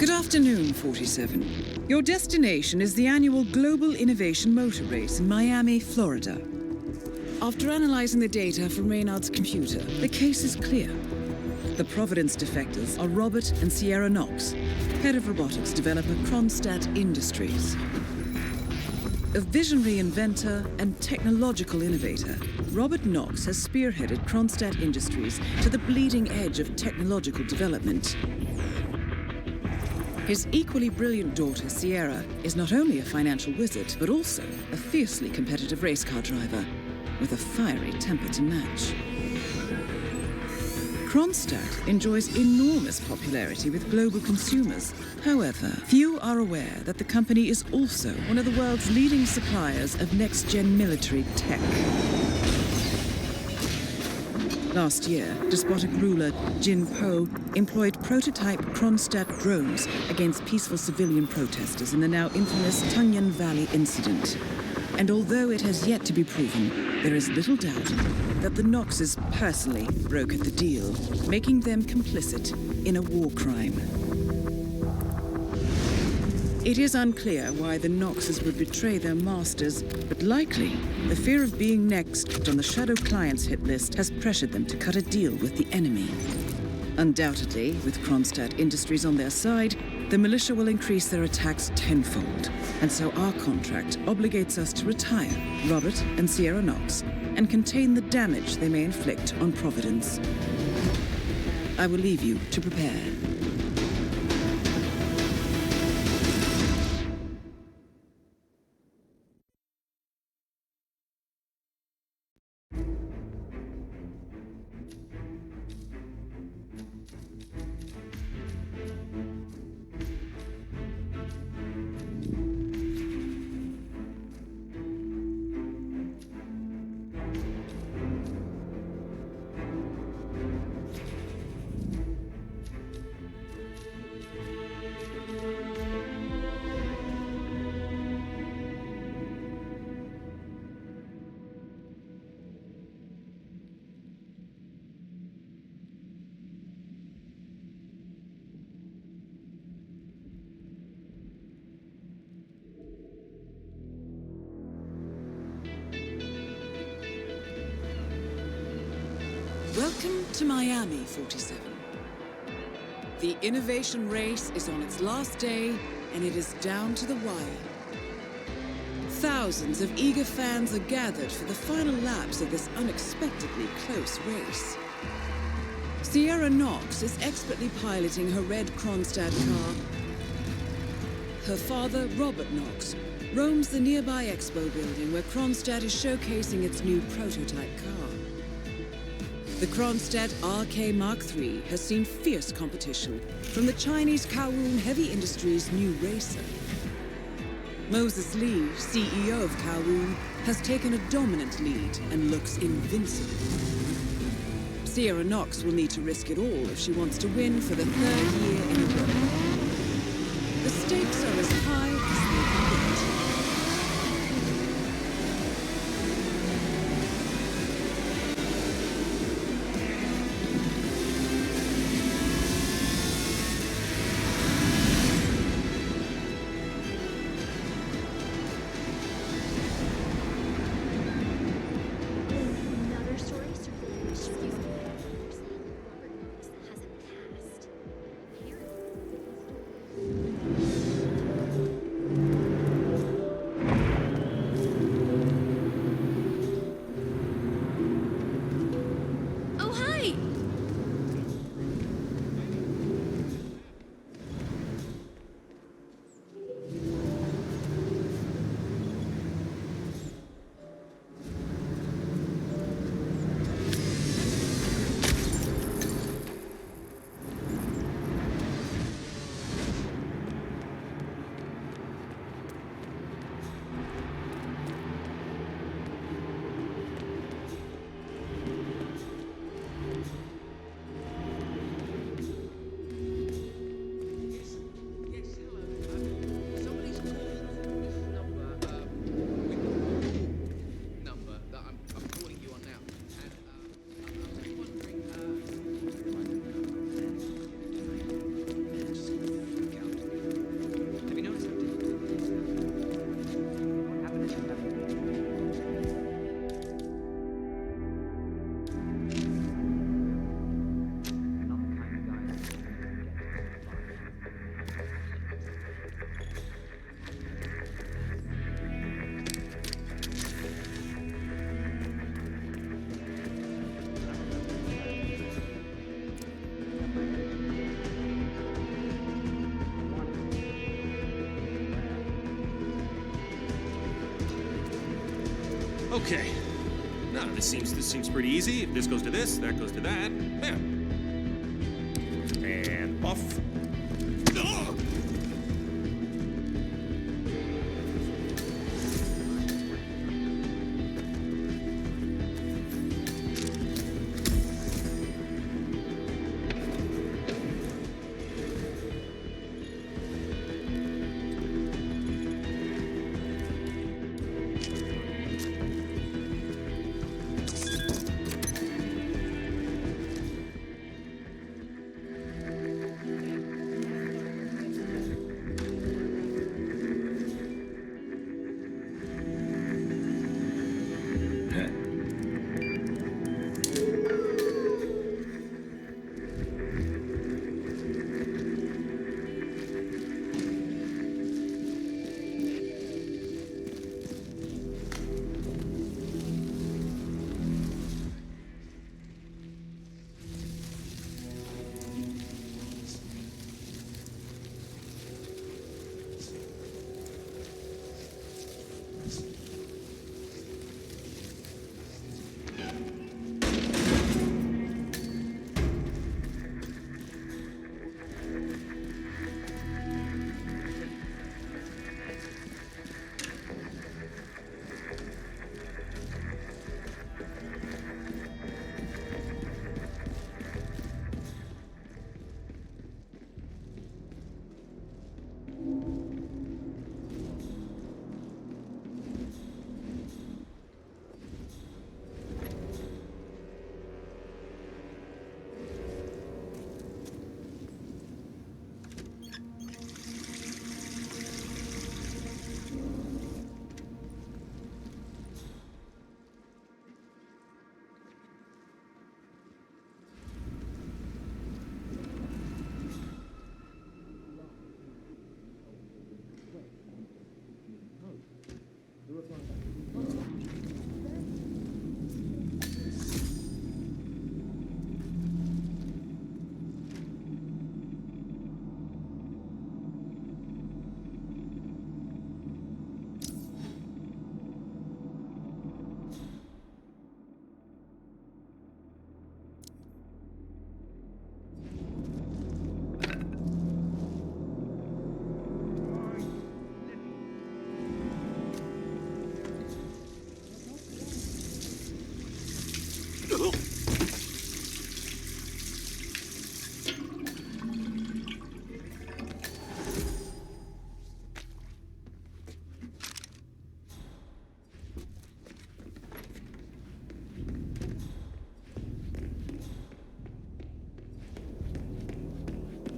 Good afternoon, 47. Your destination is the annual Global Innovation Motor Race in Miami, Florida. After analyzing the data from Reynard's computer, the case is clear. The Providence defectors are Robert and Sierra Knox, head of robotics developer Kronstadt Industries. A visionary inventor and technological innovator, Robert Knox has spearheaded Kronstadt Industries to the bleeding edge of technological development. His equally brilliant daughter, Sierra, is not only a financial wizard, but also a fiercely competitive race car driver, with a fiery temper to match. Kronstadt enjoys enormous popularity with global consumers. However, few are aware that the company is also one of the world's leading suppliers of next-gen military tech. Last year, despotic ruler Jin Po employed prototype Kronstadt drones against peaceful civilian protesters in the now infamous Tungan Valley incident. And although it has yet to be proven, there is little doubt that the Knoxes personally brokered the deal, making them complicit in a war crime. It is unclear why the Knoxes would betray their masters, but likely the fear of being next on the Shadow Clients hit list has pressured them to cut a deal with the enemy. Undoubtedly, with Kronstadt Industries on their side, the militia will increase their attacks tenfold, and so our contract obligates us to retire Robert and Sierra Knox and contain the damage they may inflict on Providence. I will leave you to prepare. Welcome to Miami, 47. The innovation race is on its last day, and it is down to the wire. Thousands of eager fans are gathered for the final laps of this unexpectedly close race. Sierra Knox is expertly piloting her red Kronstadt car. Her father, Robert Knox, roams the nearby expo building where Kronstadt is showcasing its new prototype car. The Kronstadt RK Mark III has seen fierce competition from the Chinese Kowloon Heavy Industries' new racer. Moses Lee, CEO of Kowloon, has taken a dominant lead and looks invincible. Sierra Knox will need to risk it all if she wants to win for the third year in a row. The stakes are as high as they can get. Okay. No, this seems pretty easy. If this goes to this, that goes to that. Yeah. And off. Ugh!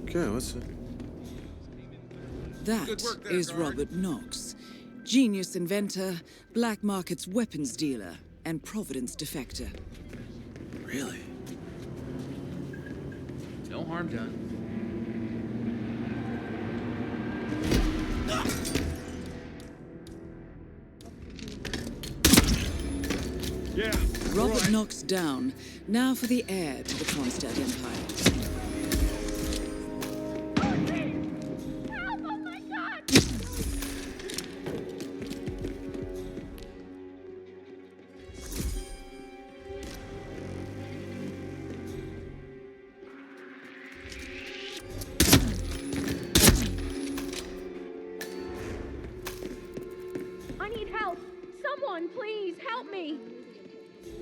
Okay, what's it? That is Robert Knox, genius inventor, black markets weapons dealer, and Providence defector. Really? No harm done. Yeah. Robert Knox down. Now for the heir to the Kronstadt Empire. I need help! Someone, please, help me!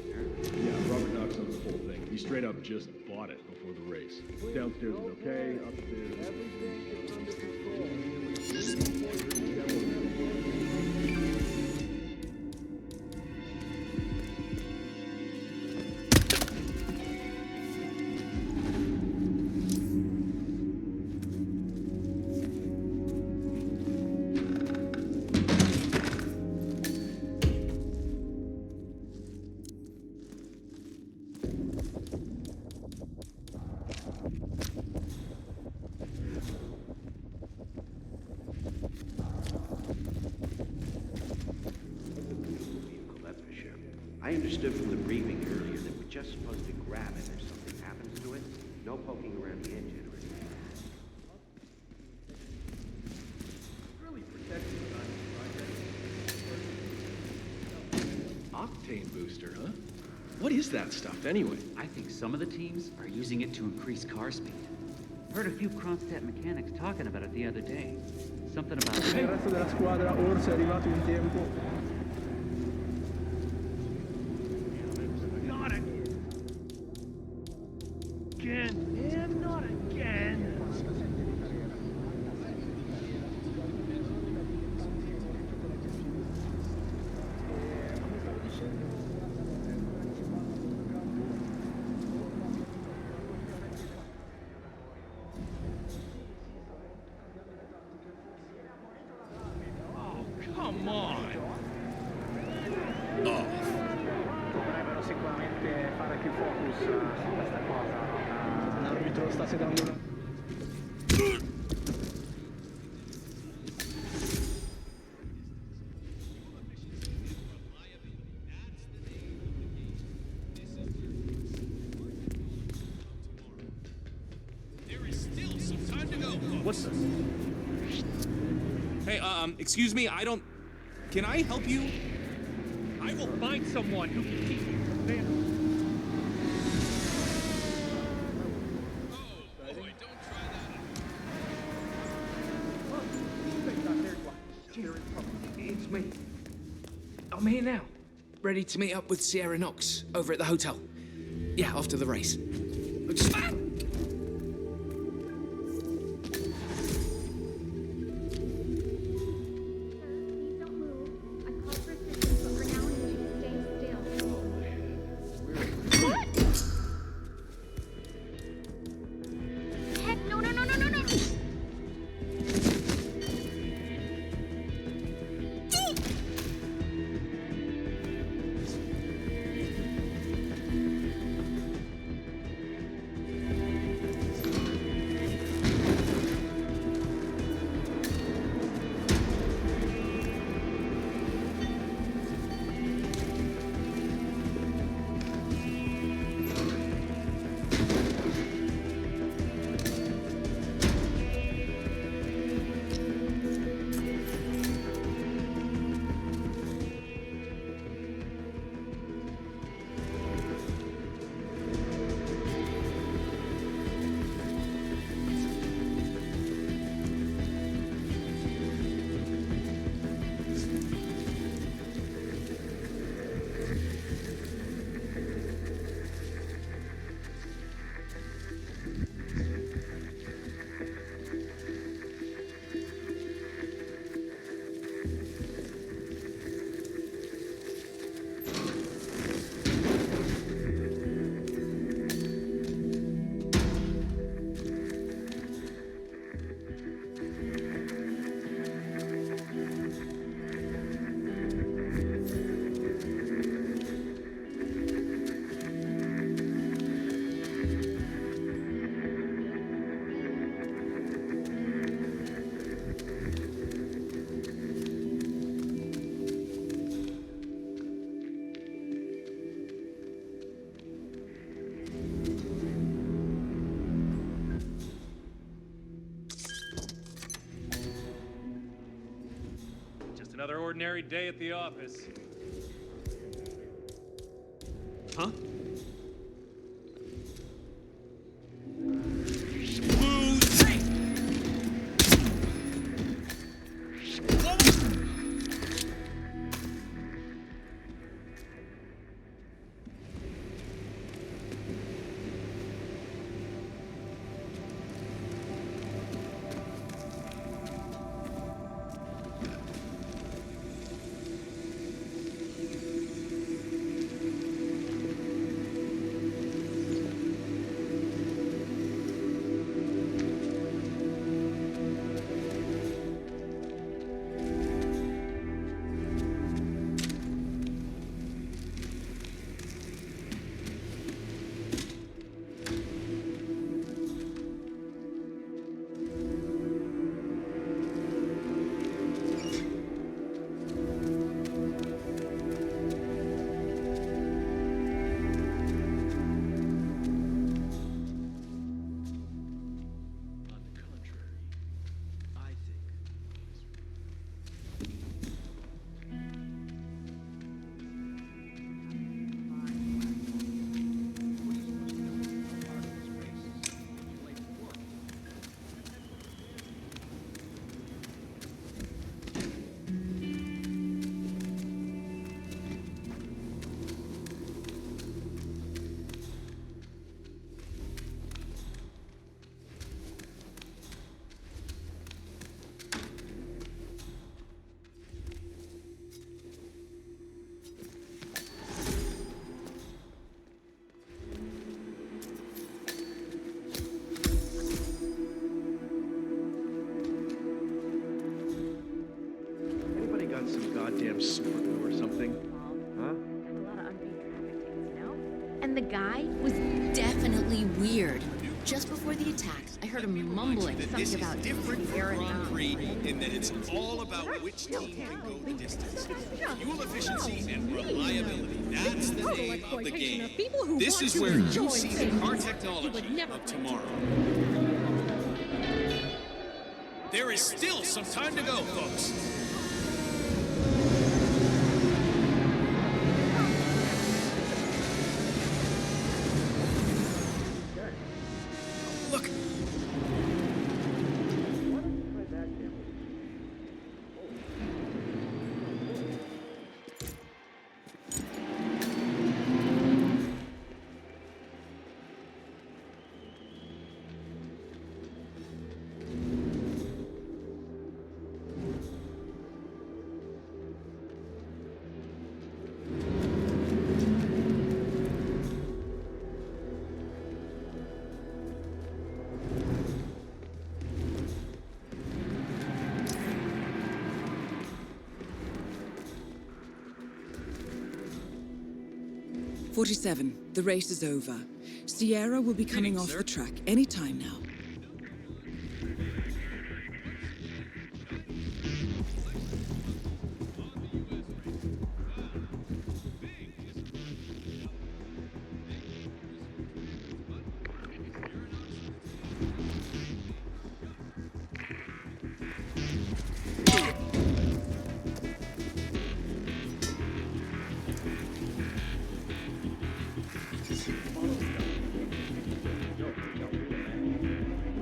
Yeah, Robert Knox owns the whole thing. He straight up just bought it before the race. Downstairs is okay, upstairs... Everything is under control. I understood from the briefing earlier that we're just supposed to grab it if something happens to it. No poking around the engine or anything. Really protecting the project. octane booster, huh? What is that stuff, anyway? I think some of the teams are using it to increase car speed. Heard a few Kronstadt mechanics talking about it the other day. Something about... Il resto della squadra Orso è arrivato in tempo. Not again, man, not again. Come on! Dovrebbero sicuramente fare più focus su questa cosa. L'arbitro sta sedando una... What's this? Hey, excuse me, I don't... Can I help you? I will find someone who can teach you from there. Oh, boy, don't try that. It's me. I'm here now, ready to meet up with Sierra Knox over at the hotel. Yeah, after the race. Don't move. I called for assistance, but for now I need you to stay still. What? Heck, no, no, no, no, no, no! Another ordinary day at the office. Huh? goddamn screw or something? Huh? A lot of unpaid traffic tickets, you know? And the guy was definitely weird. Just before the attacks, I heard him mumbling something about different Sierra Knox. In that it's all about which team can go the distance. Fuel efficiency and reliability. That's the name of the game. This is where you see the car technology of tomorrow. There is still some time to go, folks. Look! The race is over. Sierra will be coming off the track any time now.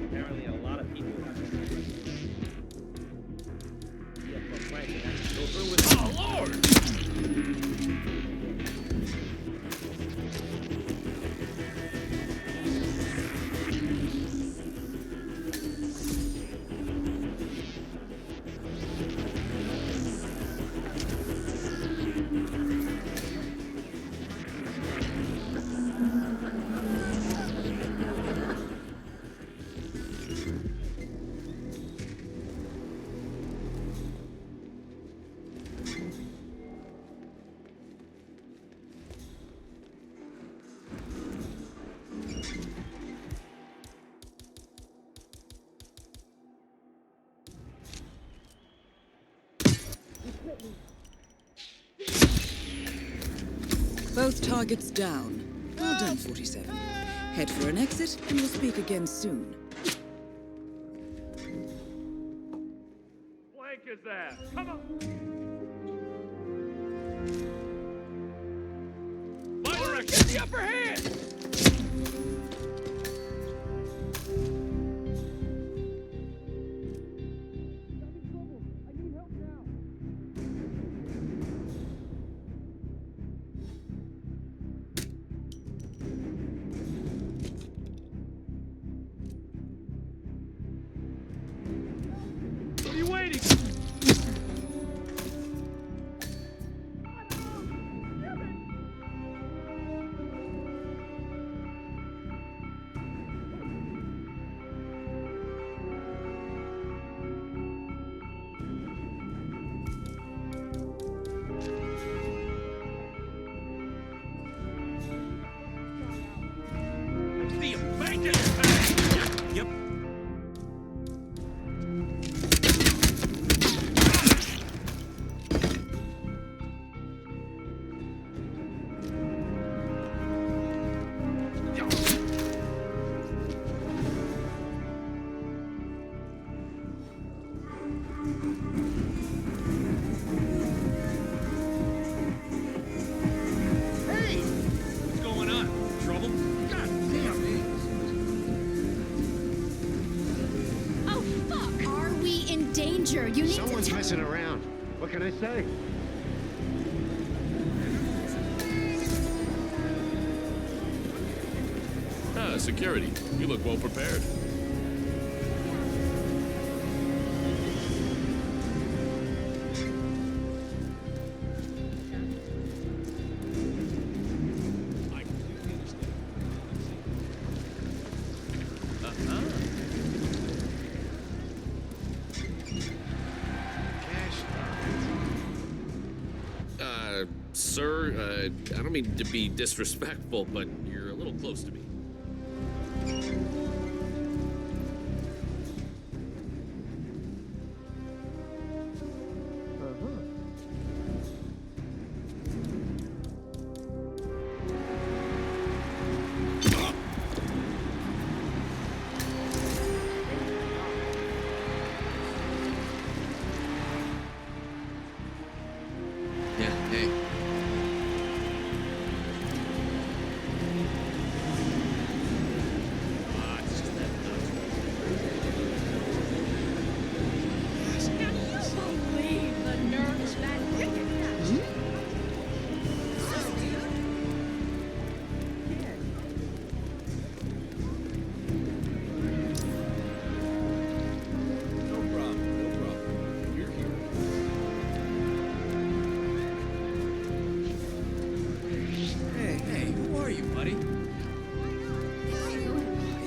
Apparently a lot of people have Oh, Lord! Both targets down. Well done, 47. Head for an exit, and we'll speak again soon. Blank is that? Come on! My direction! Get the upper hand! What are you waiting for? I see him banking his back. Yep. What's going on? Trouble? God damn it. Oh, fuck! Are we in danger? You need Someone's to messing around. What can I say? Ah, security. You look well prepared. Sir, I don't mean to be disrespectful, but you're a little close to me.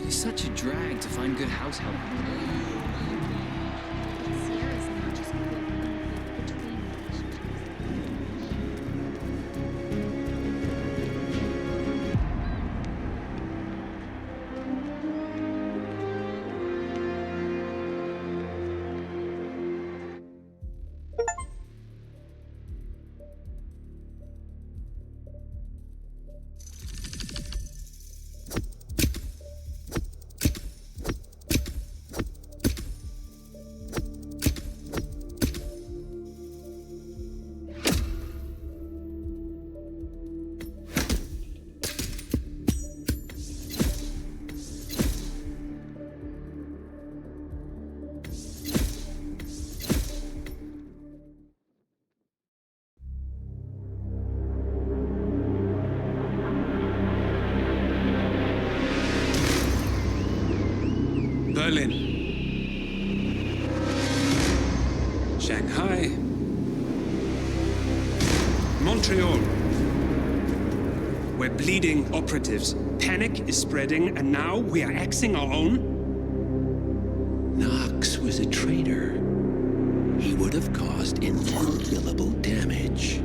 Such a drag to find good house help. Sierra's not just good between relationships. Berlin, Shanghai, Montreal. We're bleeding operatives. Panic is spreading, and now we are axing our own? Knox was a traitor. He would have caused incalculable damage.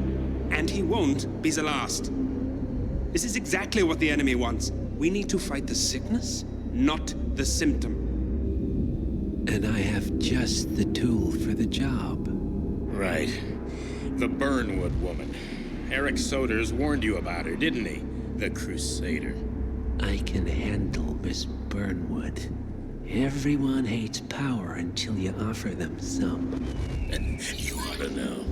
And he won't be the last. This is exactly what the enemy wants. We need to fight the sickness, not the symptom. And I have just the tool for the job. Right. The Burnwood woman. Eric Soders warned you about her, didn't he? The Crusader. I can handle Miss Burnwood. Everyone hates power until you offer them some. And you ought to know.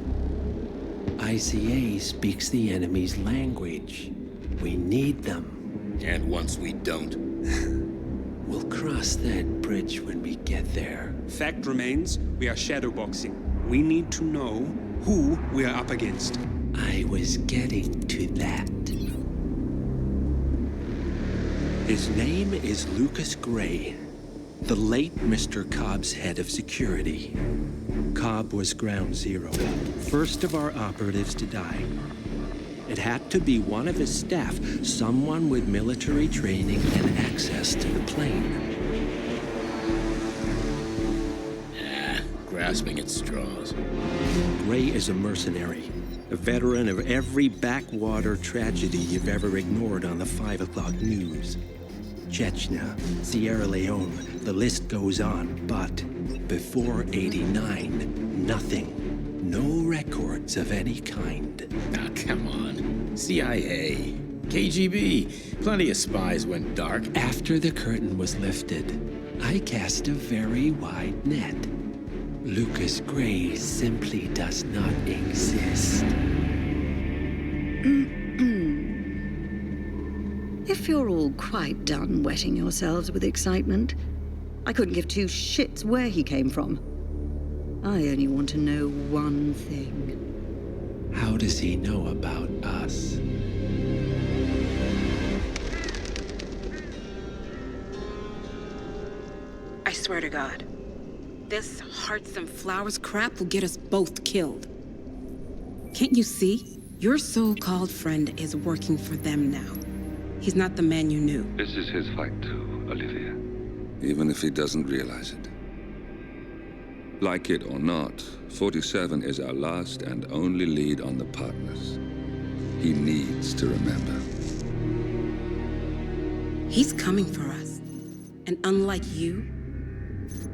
ICA speaks the enemy's language. We need them. And once we don't? We'll cross that bridge when we get there. Fact remains, we are shadowboxing. We need to know who we are up against. I was getting to that. His name is Lucas Gray, the late Mr. Cobb's head of security. Cobb was ground zero, first of our operatives to die. It had to be one of his staff, someone with military training and access to the plane. Grasping at straws. Gray is a mercenary, a veteran of every backwater tragedy you've ever ignored on the 5 o'clock news. Chechnya, Sierra Leone, the list goes on, but before '89, nothing. No records of any kind. Ah, come on. CIA, KGB, plenty of spies went dark. After the curtain was lifted, I cast a very wide net. Lucas Gray simply does not exist. If you're all quite done wetting yourselves with excitement, I couldn't give two shits where he came from. I only want to know one thing. How does he know about us? I swear to God, this hearts and flowers crap will get us both killed. Can't you see? Your so-called friend is working for them now. He's not the man you knew. This is his fight too, Olivia. Even if he doesn't realize it. Like it or not, 47 is our last and only lead on the partners. he needs to remember. He's coming for us. And unlike you,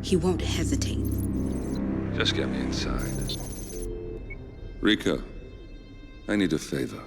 he won't hesitate. Just get me inside. Rico, I need a favor.